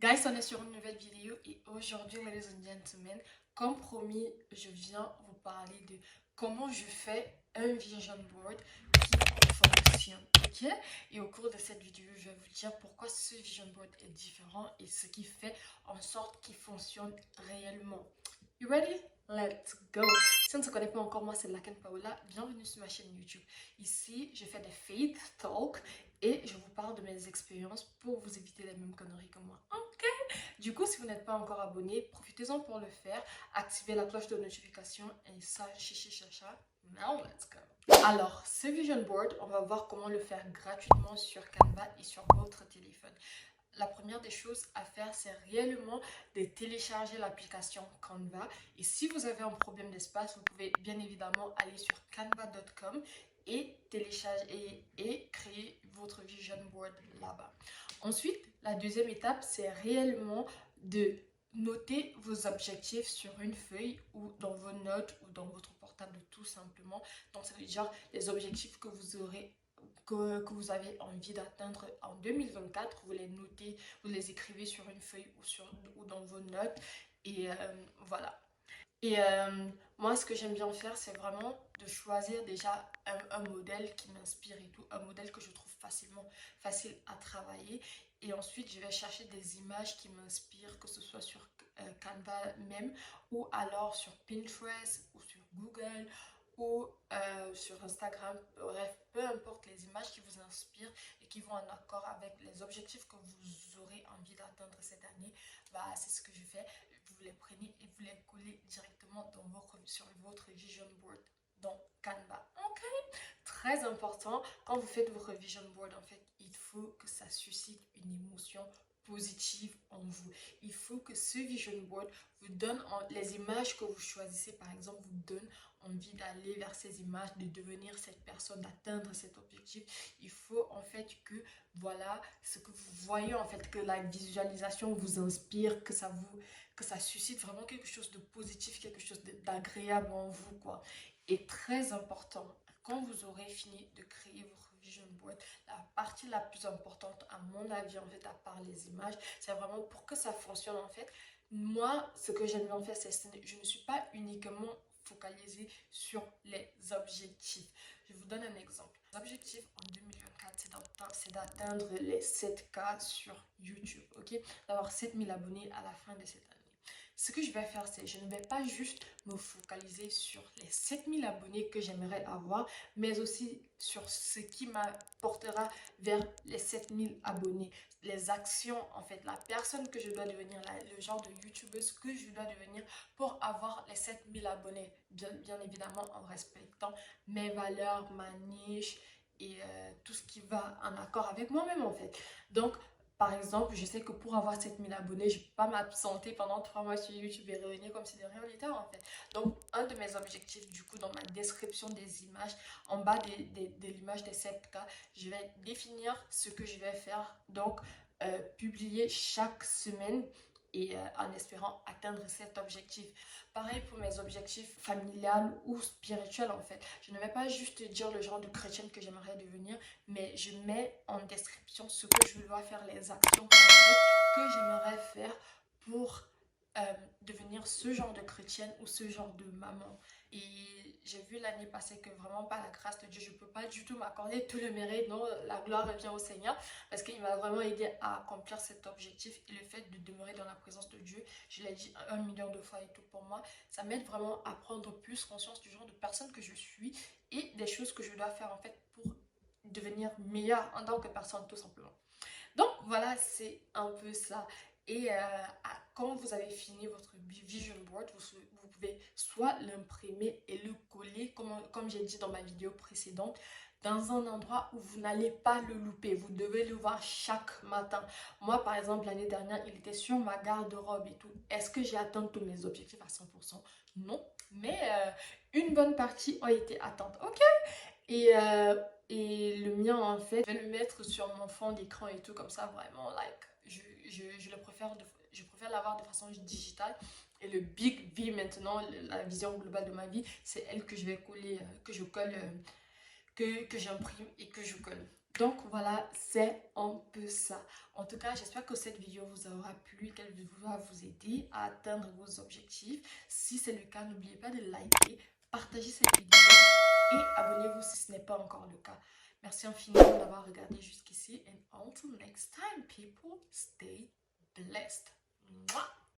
Guys, on est sur une nouvelle vidéo et aujourd'hui, ladies and gentlemen, comme promis, je viens vous parler de comment je fais un vision board qui fonctionne, ok? Et au cours de cette vidéo, je vais vous dire pourquoi ce vision board est différent et ce qui fait en sorte qu'il fonctionne réellement. You ready? Let's go! Si on ne se connaît pas encore, moi c'est Laken Paola. Bienvenue sur ma chaîne YouTube. Ici, je fais des faith talk et je vous parle de mes expériences pour vous éviter les mêmes conneries que moi. Ok? Du coup, si vous n'êtes pas encore abonné, profitez-en pour le faire. Activez la cloche de notification et ça, chichi chacha. Now, let's go. Alors, ce vision board, on va voir comment le faire gratuitement sur Canva et sur votre téléphone. La première des choses à faire, c'est réellement de télécharger l'application Canva. Et si vous avez un problème d'espace, vous pouvez bien évidemment aller sur canva.com et télécharger et créer votre vision board là-bas. Ensuite, la deuxième étape, c'est réellement de noter vos objectifs sur une feuille ou dans vos notes ou dans votre portable tout simplement. Donc, ça veut dire les objectifs que vous aurez que vous avez envie d'atteindre en 2024, vous les notez, vous les écrivez sur une feuille ou dans vos notes et voilà. Et moi, ce que j'aime bien faire, c'est vraiment de choisir déjà un modèle qui m'inspire et tout, un modèle que je trouve facile à travailler. Et ensuite, je vais chercher des images qui m'inspirent, que ce soit sur Canva même, ou alors sur Pinterest, ou sur Google, ou sur Instagram. Bref, peu importe les images qui vous inspirent et qui vont en accord avec les objectifs que vous aurez envie d'atteindre cette année, bah, c'est ce que je fais. Vous les prenez et vous les collez directement sur votre vision board dans Canva. Ok? Très important, quand vous faites votre vision board, en fait, il faut que ça suscite une émotion positive en vous. Il faut que ce vision board vous donne, les images que vous choisissez, par exemple, vous donne envie d'aller vers ces images, de devenir cette personne, d'atteindre cet objectif. Il faut en fait que, voilà, ce que vous voyez, en fait, que la visualisation vous inspire, que ça suscite vraiment quelque chose de positif, quelque chose d'agréable en vous, quoi. Et très important, quand vous aurez fini de créer votre vision board, la partie la plus importante, à mon avis, en fait, à part les images, c'est vraiment pour que ça fonctionne, en fait. Moi, ce que j'aime bien faire, c'est que je ne suis pas uniquement focalisée sur les objectifs. Je vous donne un exemple. L'objectif en 2024, c'est d'atteindre les 7K sur YouTube, ok? D'avoir 7000 abonnés à la fin de cette année. Ce que je vais faire, c'est je ne vais pas juste me focaliser sur les 7000 abonnés que j'aimerais avoir, mais aussi sur ce qui m'apportera vers les 7000 abonnés. Les actions, en fait, la personne que je dois devenir, le genre de youtubeuse que je dois devenir pour avoir les 7000 abonnés. Bien évidemment, en respectant mes valeurs, ma niche et tout ce qui va en accord avec moi-même, en fait. Donc, par exemple, je sais que pour avoir 7000 abonnés, je ne peux pas m'absenter pendant 3 mois sur YouTube et revenir comme si de rien n'était en fait. Donc, un de mes objectifs, du coup, dans ma description des images, en bas de l'image des 7K, je vais définir ce que je vais faire. Donc, publier chaque semaine et en espérant atteindre cet objectif. Pareil pour mes objectifs familiales ou spirituels en fait. Je ne vais pas juste dire le genre de chrétienne que j'aimerais devenir, mais je mets en description ce que je dois faire, les actions concrètes que j'aimerais faire pour devenir ce genre de chrétienne ou ce genre de maman. Et j'ai vu l'année passée que vraiment par la grâce de Dieu, je ne peux pas du tout m'accorder tout le mérite, non, la gloire revient au Seigneur parce qu'il m'a vraiment aidé à accomplir cet objectif et le fait de demeurer dans la présence de Dieu, je l'ai dit 1 million de fois et tout pour moi, ça m'aide vraiment à prendre plus conscience du genre de personne que je suis et des choses que je dois faire en fait pour devenir meilleure en tant que personne tout simplement. Donc voilà, c'est un peu ça. Et quand vous avez fini votre vision board, vous pouvez soit l'imprimer et le coller, comme j'ai dit dans ma vidéo précédente, dans un endroit où vous n'allez pas le louper. Vous devez le voir chaque matin. Moi, par exemple, l'année dernière, il était sur ma garde-robe et tout. Est-ce que j'ai atteint tous mes objectifs à 100%? Non. Mais une bonne partie ont été atteintes. Ok? Et, euh, et le mien, en fait, je vais le mettre sur mon fond d'écran et tout, comme ça, vraiment, like, je préfère l'avoir de façon digitale. Et le Big V maintenant, la vision globale de ma vie, c'est elle que je vais coller, que je colle, que j'imprime et que je colle. Donc voilà, c'est un peu ça. En tout cas, j'espère que cette vidéo vous aura plu, qu'elle va vous aider à atteindre vos objectifs. Si c'est le cas, n'oubliez pas de liker, partager cette vidéo et abonnez-vous si ce n'est pas encore le cas. Merci infiniment d'avoir regardé jusqu'ici and until next time, people, stay blessed. Mwah!